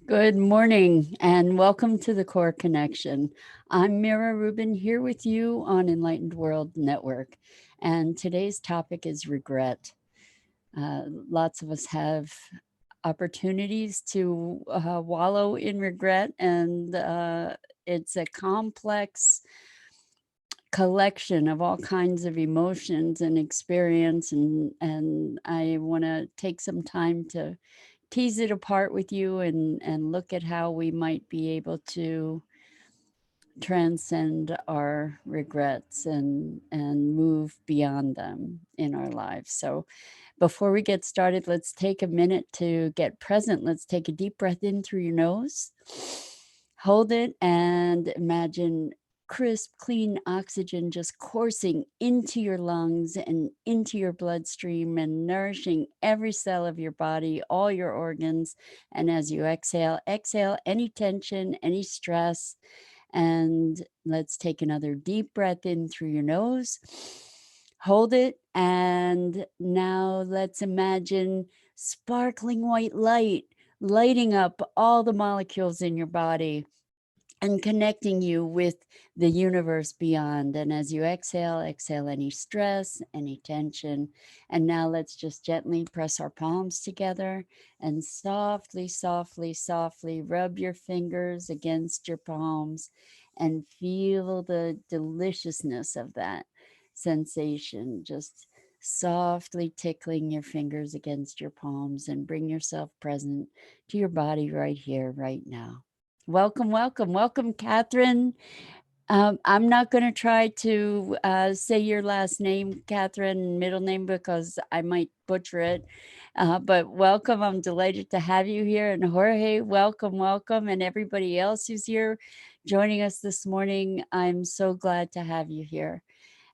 Good morning and welcome to the Core Connection. I'm Mira Rubin here with you on Enlightened World Network. And today's topic is regret. Lots of us have opportunities to wallow in regret, and it's a complex collection of all kinds of emotions and experience. And I want to take some time to tease it apart with you and look at how we might be able to transcend our regrets and move beyond them in our lives. So before we get started, let's take a minute to get present. Let's take a deep breath in through your nose, hold it, and imagine crisp, clean oxygen just coursing into your lungs and into your bloodstream and nourishing every cell of your body, all your organs. And as you exhale, exhale any tension, any stress. And let's take another deep breath in through your nose. Hold it. And now let's imagine sparkling white light lighting up all the molecules in your body and connecting you with the universe beyond. And as you exhale, exhale any stress, any tension. And now let's just gently press our palms together and softly, softly, softly rub your fingers against your palms and feel the deliciousness of that sensation. Just softly tickling your fingers against your palms and bring yourself present to your body right here, right now. Welcome, welcome, welcome, Catherine. I'm not going to try to say your last name, Catherine, middle name, because I might butcher it. But welcome. I'm delighted to have you here. And Jorge, welcome, welcome. And everybody else who's here joining us this morning, I'm so glad to have you here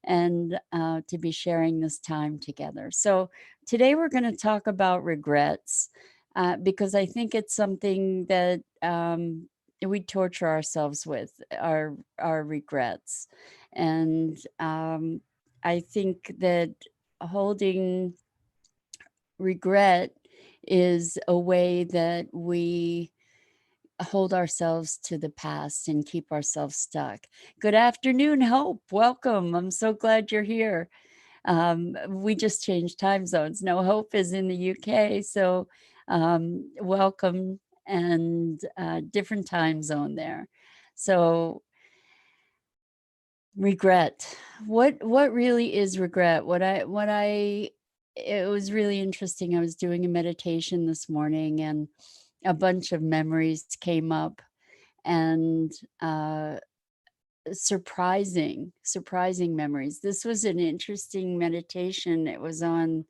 and to be sharing this time together. So today we're going to talk about regrets because I think it's something that we torture ourselves with our regrets, and I think that holding regret is a way that we hold ourselves to the past and keep ourselves stuck. Good afternoon, Hope. Welcome. I'm so glad you're here. We just changed time zones. No, Hope is in the UK, so welcome, and different time zone there. So regret. What really is regret? It was really interesting. I was doing a meditation this morning and a bunch of memories came up, and surprising memories. This was an interesting meditation. It was on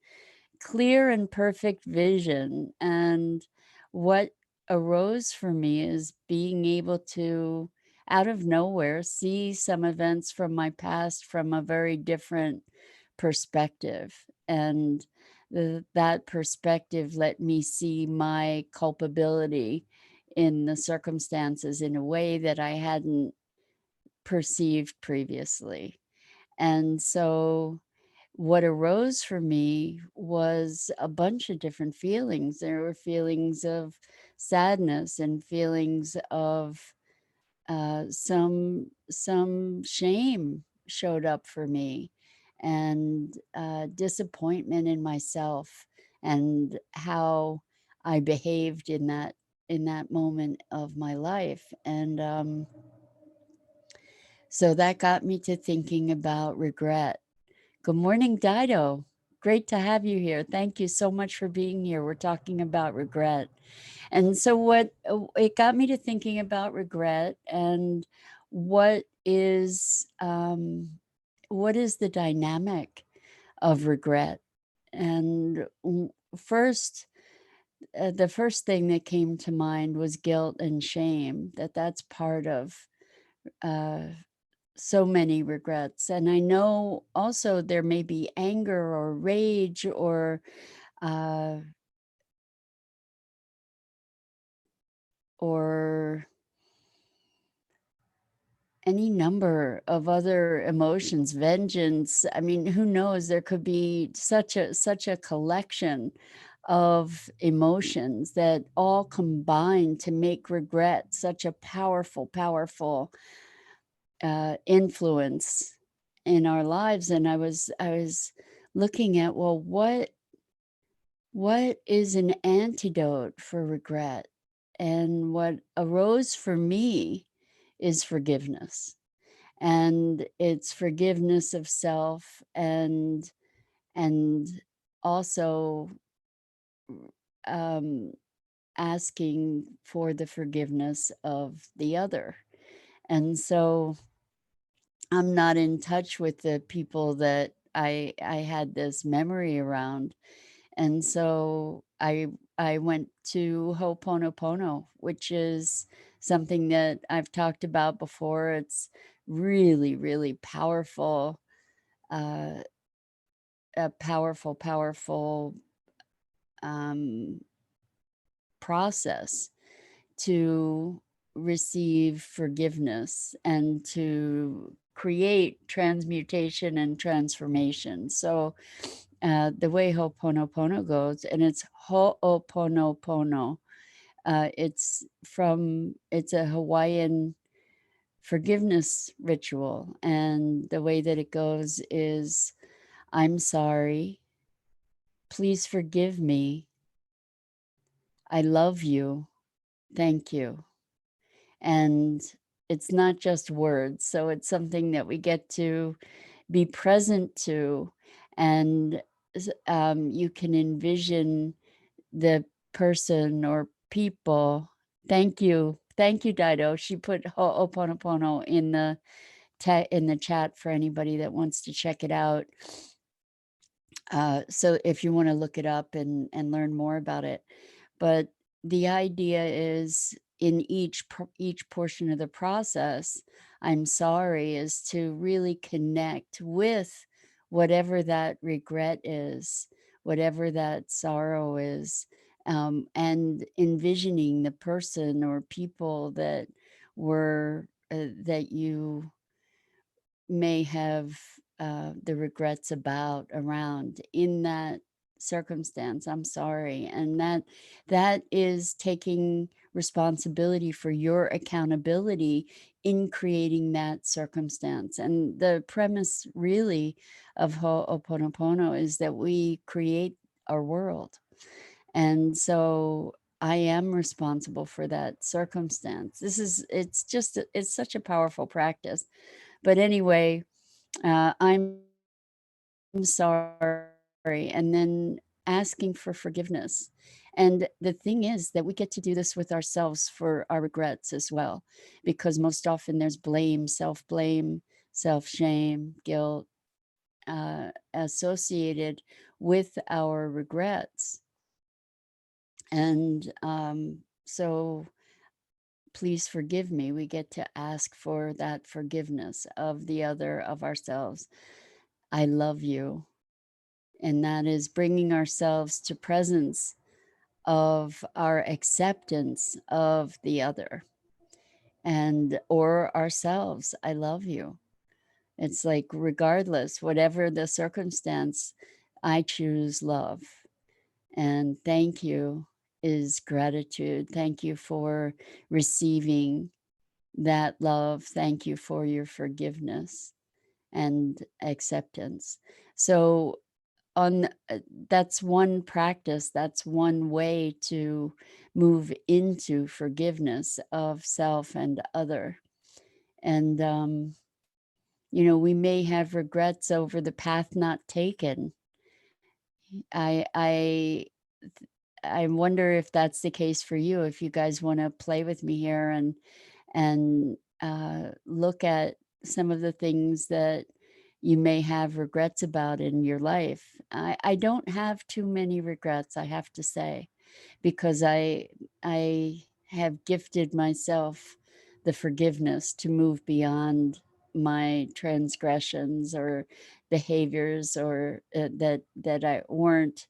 clear and perfect vision, and what arose for me is being able to, out of nowhere, see some events from my past from a very different perspective. And that perspective let me see my culpability in the circumstances in a way that I hadn't perceived previously. And so what arose for me was a bunch of different feelings. There were feelings of sadness and feelings of some shame showed up for me, and disappointment in myself and how I behaved in that moment of my life. And so that got me to thinking about regret. Good morning, Dido. Great to have you here. Thank you so much for being here. We're talking about regret. And so what it got me to thinking about regret and what is the dynamic of regret. And first, the first thing that came to mind was guilt and shame, that's part of uh, so many regrets. And I know also there may be anger or rage uh, or any number of other emotions, vengeance. I mean, who knows? There could be such a collection of emotions that all combine to make regret such a powerful, powerful influence in our lives. And I was looking at, well, what is an antidote for regret? And what arose for me is forgiveness. And it's forgiveness of self, and also um, asking for the forgiveness of the other. And so I'm not in touch with the people that I had this memory around. And so I went to Hoponopono, which is something that I've talked about before. It's really, really powerful, uh, a powerful, powerful um, process to receive forgiveness and to create transmutation and transformation. So the way Ho'oponopono goes, and it's Ho'oponopono. It's a Hawaiian forgiveness ritual, and the way that it goes is, I'm sorry, please forgive me, I love you, thank you. And it's not just words, so it's something that we get to be present to, and you can envision the person or people. Thank you, Dido. She put Ho'oponopono in the in the chat for anybody that wants to check it out. So if you want to look it up and learn more about it, but the idea is, in each portion of the process, I'm sorry, is to really connect with whatever that regret is, whatever that sorrow is, and envisioning the person or people that were that you may have the regrets about around in that circumstance. I'm sorry. And that is taking responsibility for your accountability in creating that circumstance. And the premise really of Ho'oponopono is that we create our world. And so I am responsible for that circumstance. It's such a powerful practice. But anyway, I'm sorry, and then asking for forgiveness. And the thing is that we get to do this with ourselves for our regrets as well, because most often there's blame, self shame, guilt associated with our regrets. And so please forgive me. We get to ask for that forgiveness of the other, of ourselves. I love you. And that is bringing ourselves to presence of our acceptance of the other and or ourselves. I love you. It's like, regardless, whatever the circumstance, I choose love. And thank you is gratitude. Thank you for receiving that love. Thank you for your forgiveness and acceptance. So on that's one practice, that's one way to move into forgiveness of self and other. And we may have regrets over the path not taken. I i th- i wonder if that's the case for you, if you guys want to play with me here and look at some of the things that you may have regrets about in your life. I don't have too many regrets, I have to say, because I have gifted myself the forgiveness to move beyond my transgressions or behaviors, or that I weren't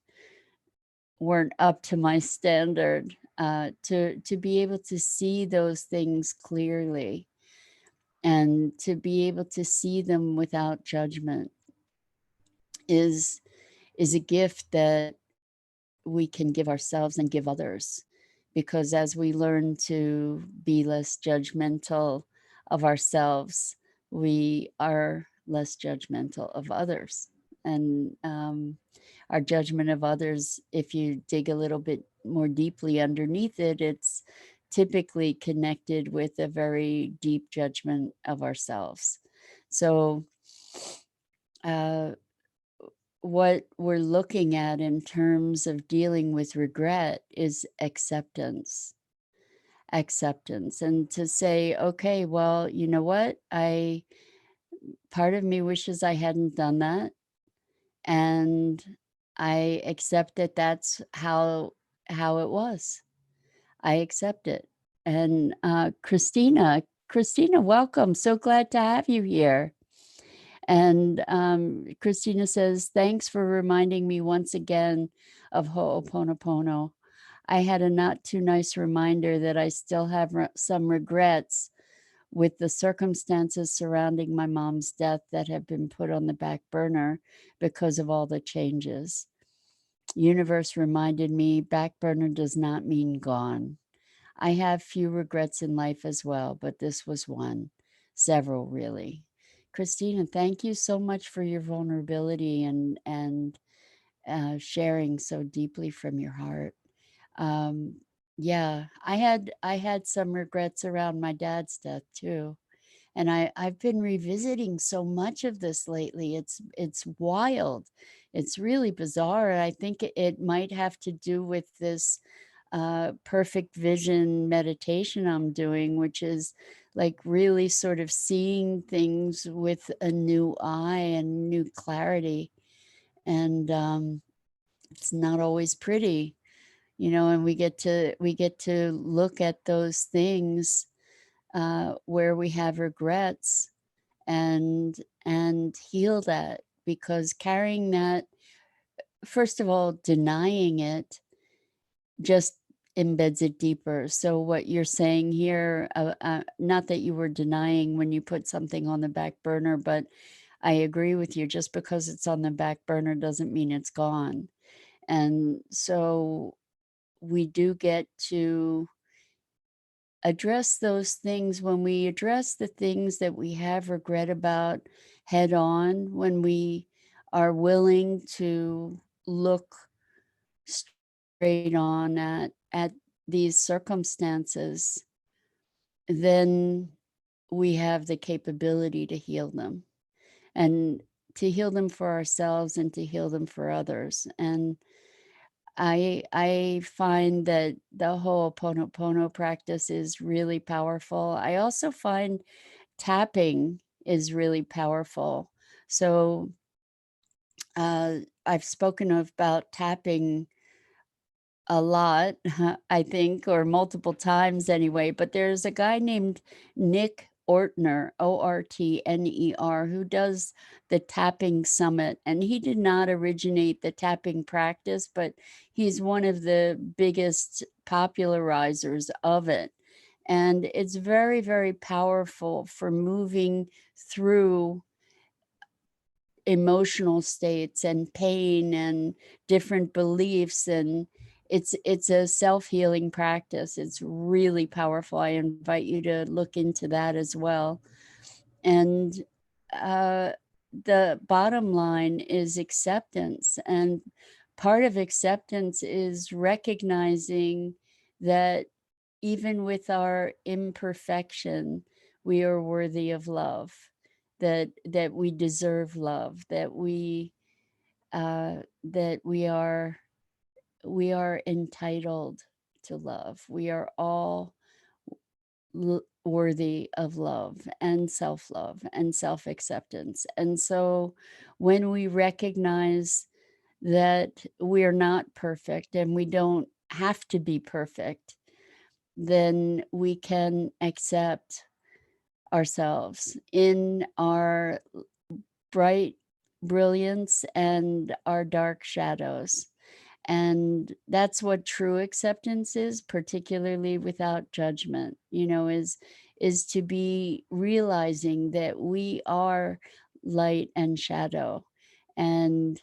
up to my standard, to be able to see those things clearly and to be able to see them without judgment is is a gift that we can give ourselves and give others. Because as we learn to be less judgmental of ourselves, we are less judgmental of others. And our judgment of others, if you dig a little bit more deeply underneath it, it's typically connected with a very deep judgment of ourselves. So, uh, what we're looking at in terms of dealing with regret is acceptance. Acceptance, and to say, okay, well, you know what? Part of me wishes I hadn't done that. And I accept that that's how it was. I accept it. And, Christina, welcome. So glad to have you here. And, Christina says, "Thanks for reminding me once again of Ho'oponopono. I had a not too nice reminder that I still have some regrets with the circumstances surrounding my mom's death that have been put on the back burner because of all the changes. Universe reminded me back burner does not mean gone. I have few regrets in life as well, but this was one. Several, really." Christina, thank you so much for your vulnerability and sharing so deeply from your heart. Um, yeah, I had some regrets around my dad's death too. And I've been revisiting so much of this lately. It's wild. It's really bizarre. I think it might have to do with this perfect vision meditation I'm doing, which is like really sort of seeing things with a new eye and new clarity. And it's not always pretty, and we get to look at those things where we have regrets and and heal that, because carrying that, first of all, denying it just embeds it deeper. So what you're saying here, not that you were denying when you put something on the back burner, but I agree with you. Just because it's on the back burner doesn't mean it's gone. And so we do get to address those things. When we address the things that we have regret about head on, when we are willing to look straight on at these circumstances, then we have the capability to heal them, and to heal them for ourselves and to heal them for others. And I find that the whole Ho'oponopono practice is really powerful. I also find tapping is really powerful. So, I've spoken about tapping a lot, I think, or multiple times anyway, but there's a guy named Nick Ortner, Ortner, who does the Tapping Summit, and he did not originate the tapping practice, but he's one of the biggest popularizers of it. And it's very, very powerful for moving through emotional states and pain and different beliefs, and it's a self-healing practice. It's really powerful. I invite you to look into that as well. And uh, the bottom line is acceptance, and part of acceptance is recognizing that even with our imperfection, we are worthy of love, that we deserve love, that we are entitled to love. We are all worthy of love and self-love and self-acceptance. And so when we recognize that we're not perfect and we don't have to be perfect, then we can accept ourselves in our bright brilliance and our dark shadows. And that's what true acceptance is, particularly without judgment, is to be realizing that we are light and shadow. And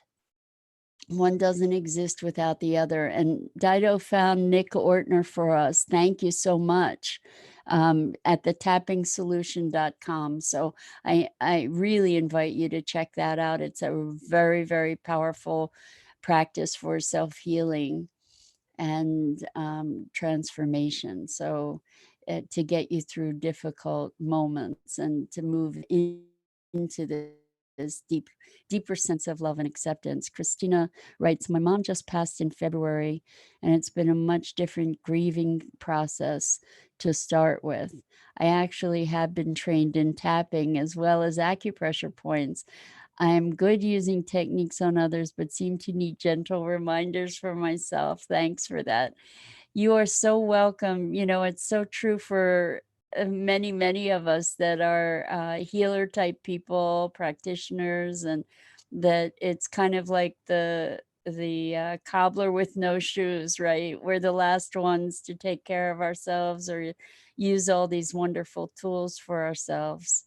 One doesn't exist without the other. And Dido found Nick Ortner for us. Thank you so much, at the tappingsolution.com. So I really invite you to check that out. It's a very, very powerful practice for self-healing and transformation. So to get you through difficult moments and to move into this deeper sense of love and acceptance. Christina writes, my mom just passed in February, and it's been a much different grieving process to start with. I actually have been trained in tapping as well as acupressure points. I am good using techniques on others, but seem to need gentle reminders for myself. Thanks for that. You are so welcome. You know, it's so true for many, many of us that are healer type people, practitioners, and that it's kind of like the cobbler with no shoes, right? We're the last ones to take care of ourselves or use all these wonderful tools for ourselves.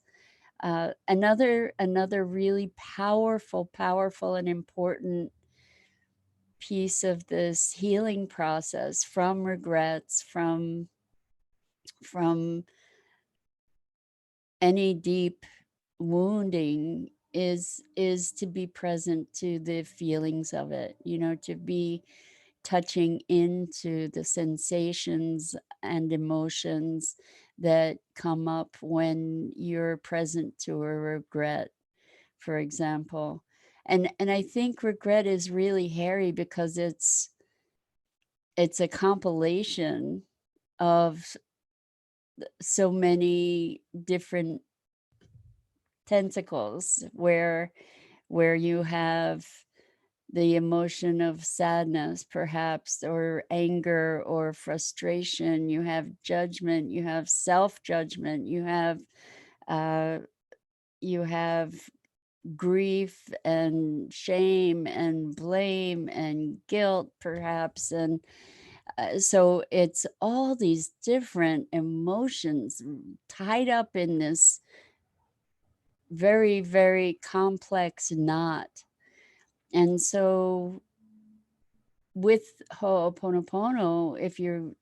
Another really powerful and important piece of this healing process from regrets, from any deep wounding is to be present to the feelings of it, you know, to be touching into the sensations and emotions that come up when you're present to a regret, for example. And I think regret is really hairy because it's a compilation of so many different tentacles where you have the emotion of sadness perhaps, or anger or frustration, you have judgment, you have self-judgment, uh you have grief and shame and blame and guilt perhaps, and so it's all these different emotions tied up in this very, very complex knot. And so with Ho'oponopono, if you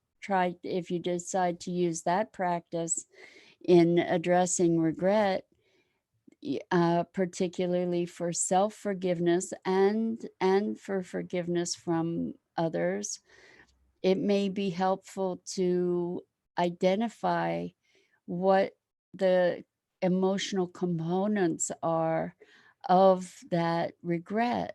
decide to use that practice in addressing regret, particularly for self-forgiveness and for forgiveness from others, it may be helpful to identify what the emotional components are of that regret.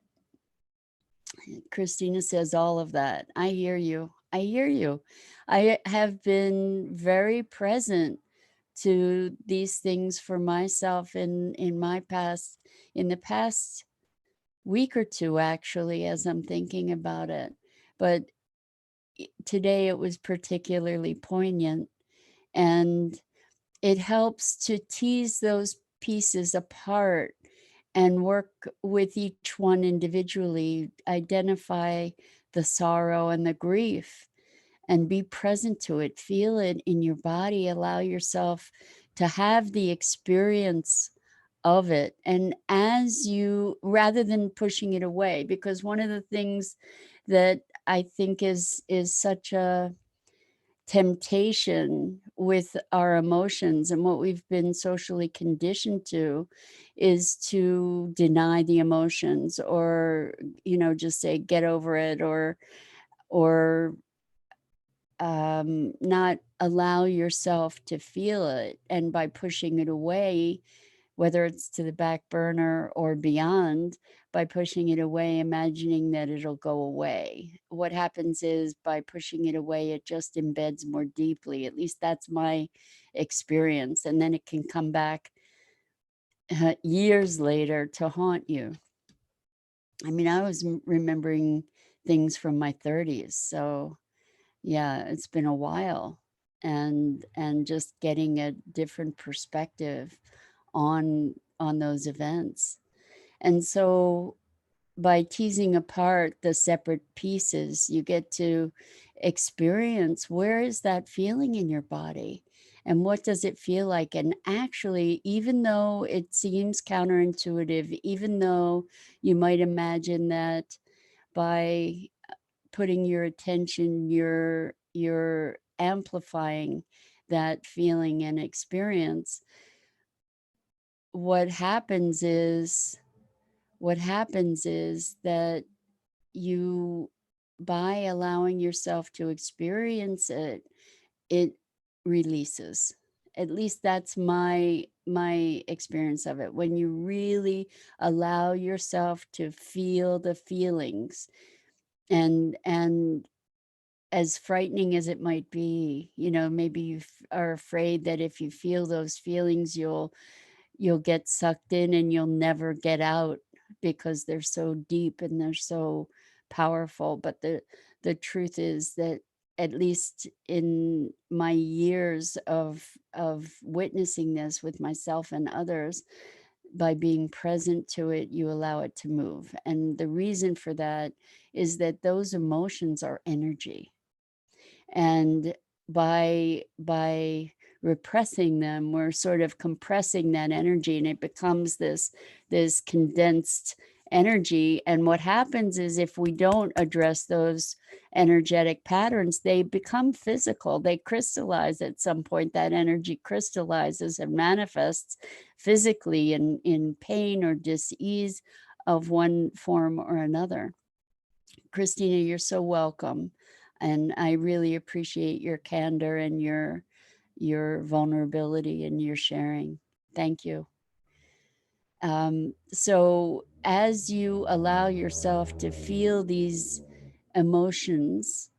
Christina says all of that. I hear you. I hear you. I have been very present to these things for myself in my past, in the past week or two, actually, as I'm thinking about it. But today it was particularly poignant, and it helps to tease those pieces apart and work with each one individually, identify the sorrow and the grief and be present to it, feel it in your body, allow yourself to have the experience of it. And as you, rather than pushing it away, because one of the things that I think is such a temptation with our emotions and what we've been socially conditioned to is to deny the emotions, or you know, just say get over it, or not allow yourself to feel it. And by pushing it away, whether it's to the back burner or beyond, by pushing it away, imagining that it'll go away. What happens is by pushing it away, it just embeds more deeply. At least that's my experience. And then it can come back years later to haunt you. I mean, I was remembering things from my 30s. So yeah, it's been a while. And just getting a different perspective on those events. And so by teasing apart the separate pieces, you get to experience where is that feeling in your body and what does it feel like. And actually, even though it seems counterintuitive, even though you might imagine that by putting your attention, you're amplifying that feeling and experience. What happens is what happens is that you, by allowing yourself to experience it, it releases. At least that's my experience of it. When you really allow yourself to feel the feelings, and as frightening as it might be, maybe are afraid that if you feel those feelings, you'll get sucked in and you'll never get out because they're so deep and they're so powerful. But the truth is that, at least in my years of witnessing this with myself and others, by being present to it, you allow it to move. And the reason for that is that those emotions are energy, and by repressing them, we're sort of compressing that energy, and it becomes this condensed energy. And what happens is, if we don't address those energetic patterns, they become physical. They crystallize at some point. That energy crystallizes and manifests physically in pain or dis-ease of one form or another. Christina, you're so welcome. And I really appreciate your candor and your vulnerability and your sharing. Thank you. So as you allow yourself to feel these emotions,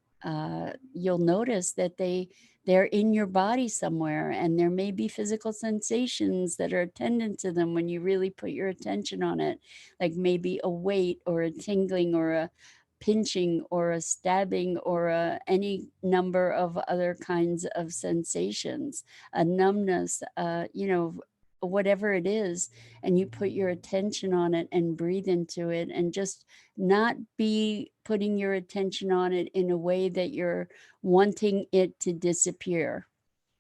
you'll notice that they're in your body somewhere, and there may be physical sensations that are attendant to them when you really put your attention on it, like maybe a weight or a tingling or a pinching or a stabbing or any number of other kinds of sensations, a numbness, whatever it is. And you put your attention on it and breathe into it, and just not be putting your attention on it in a way that you're wanting it to disappear.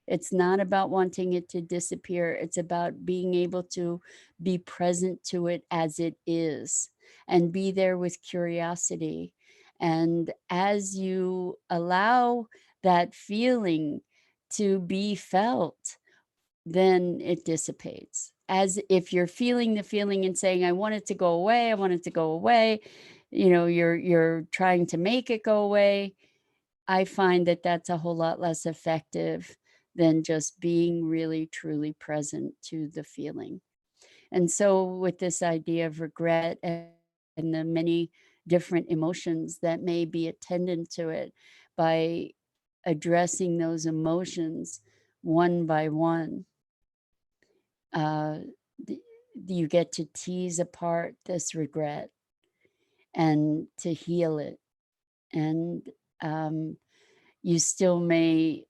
It's not about wanting it to disappear. It's about being able to be present to it as it is, and be there with curiosity. And as you allow that feeling to be felt, then it dissipates. As if you're feeling the feeling and saying, I want it to go away, I want it to go away, you're trying to make it go away. I find that that's a whole lot less effective than just being really truly present to the feeling. And so, with this idea of regret and the many different emotions that may be attendant to it, by addressing those emotions one by one, uh, th- you get to tease apart this regret and to heal it. And um, you still may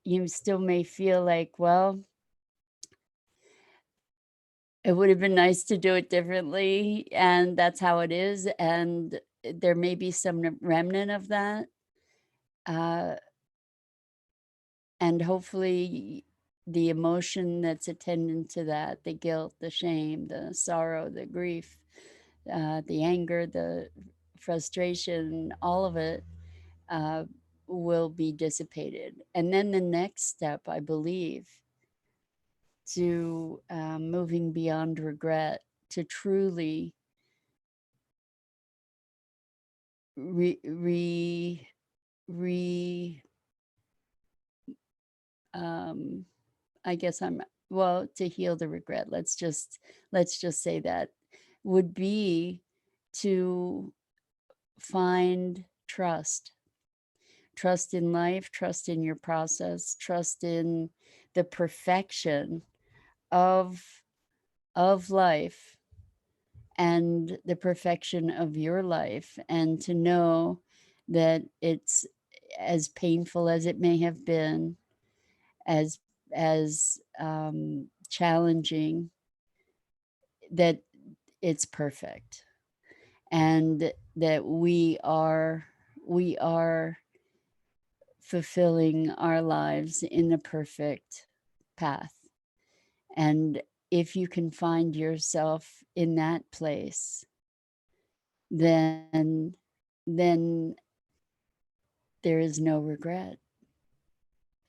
you still may feel like, well, it would have been nice to do it differently, and that's how it is. And there may be some remnant of that, uh, and hopefully the emotion that's attendant to that, the guilt, the shame, the sorrow, the grief, the anger, the frustration, all of it, uh, will be dissipated. And then the next step, I believe, to moving beyond regret, to truly re, re, re I guess I'm well, to heal the regret. Let's just say that would be to find trust in life, trust in your process, trust in the perfection of life and the perfection of your life, and to know that it's, as painful as it may have been, as challenging, that it's perfect, and that we are fulfilling our lives in the perfect path. And if you can find yourself in that place, then then there is no regret.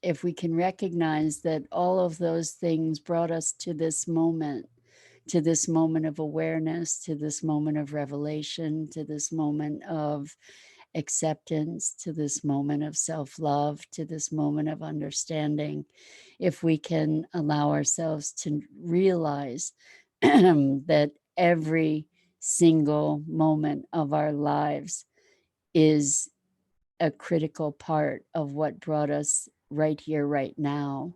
If we can recognize that all of those things brought us to this moment of awareness, to this moment of revelation, to this moment of acceptance, to this moment of self love, to this moment of understanding, if we can allow ourselves to realize that every single moment of our lives is a critical part of what brought us right here, right now,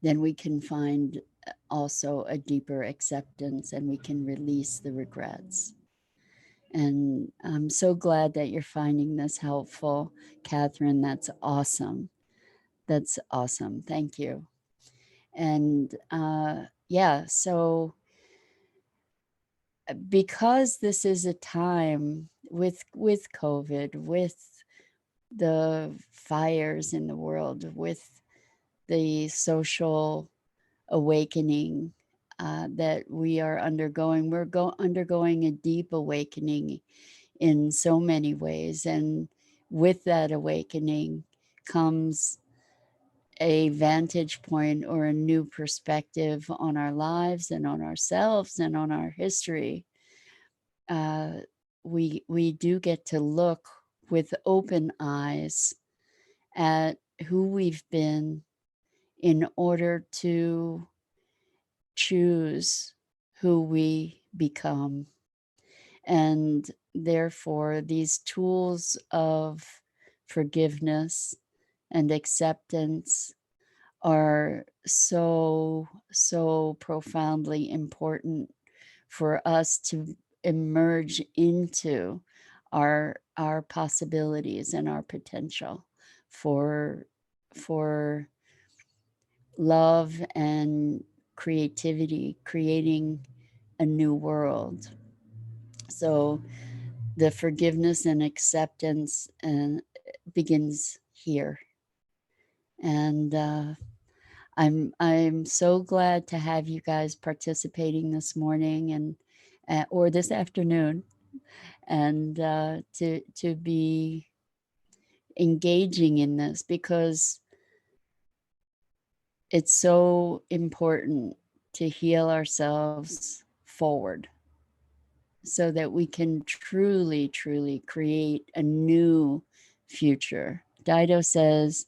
then we can find also a deeper acceptance and we can release the regrets. And I'm so glad that you're finding this helpful, Catherine. That's awesome. That's awesome. Thank you. And yeah, so because this is a time with COVID, with the fires in the world, with the social awakening that we are undergoing. We're undergoing a deep awakening in so many ways. And with that awakening comes a vantage point or a new perspective on our lives and on ourselves and on our history. We do get to look with open eyes at who we've been in order to choose who we become. And therefore, these tools of forgiveness and acceptance are so profoundly important for us to emerge into our possibilities and our potential for for love and creativity, creating a new world. So the forgiveness and acceptance begins here. And I'm so glad to have you guys participating this morning and or this afternoon, and to be engaging in this, because it's so important to heal ourselves forward so that we can truly create a new future. Dido says,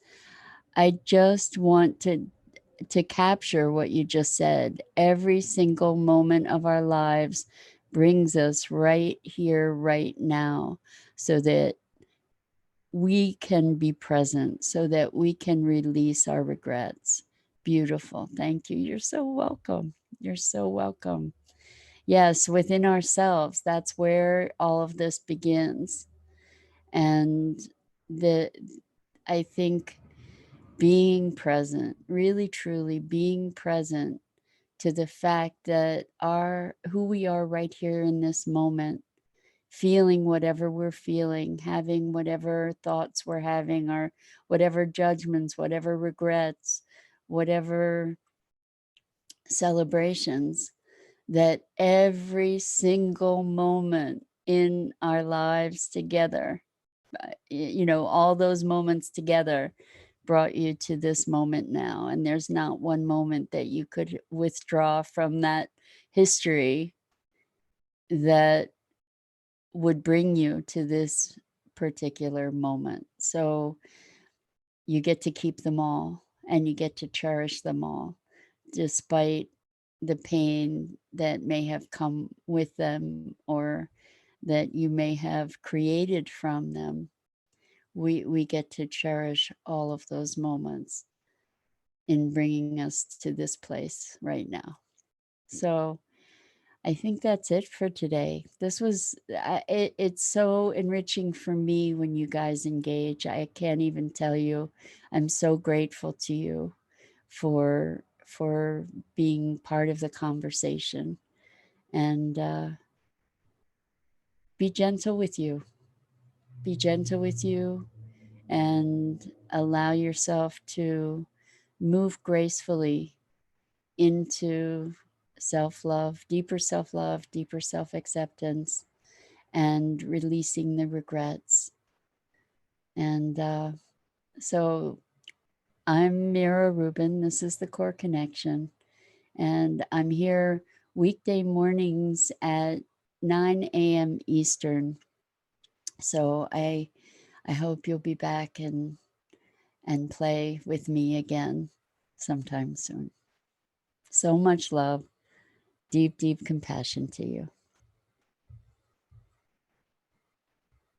I just want to capture what you just said. Every single moment of our lives brings us right here, right now, so that we can be present, so that we can release our regrets. Beautiful. Thank you. You're so welcome. You're so welcome. Yes, within ourselves, that's where all of this begins. And the I think being present, really truly being present to the fact that who we are right here in this moment, feeling whatever we're feeling, having whatever thoughts we're having, or whatever judgments, whatever regrets, whatever celebrations, that every single moment in our lives together, all those moments together brought you to this moment now. And there's not one moment that you could withdraw from that history that would bring you to this particular moment. So you get to keep them all and you get to cherish them all, despite the pain that may have come with them or that you may have created from them. We get to cherish all of those moments in bringing us to this place right now. So I think that's it for today. This was it's so enriching for me when you guys engage. I can't even tell you. I'm so grateful to you for being part of the conversation, and be gentle with you. Be gentle with you and allow yourself to move gracefully into self love, deeper self acceptance, and releasing the regrets. And so I'm Mira Rubin. This is the Core Connection. And I'm here weekday mornings at 9 a.m. Eastern. So I hope you'll be back and play with me again sometime soon. So much love, deep, deep compassion to you.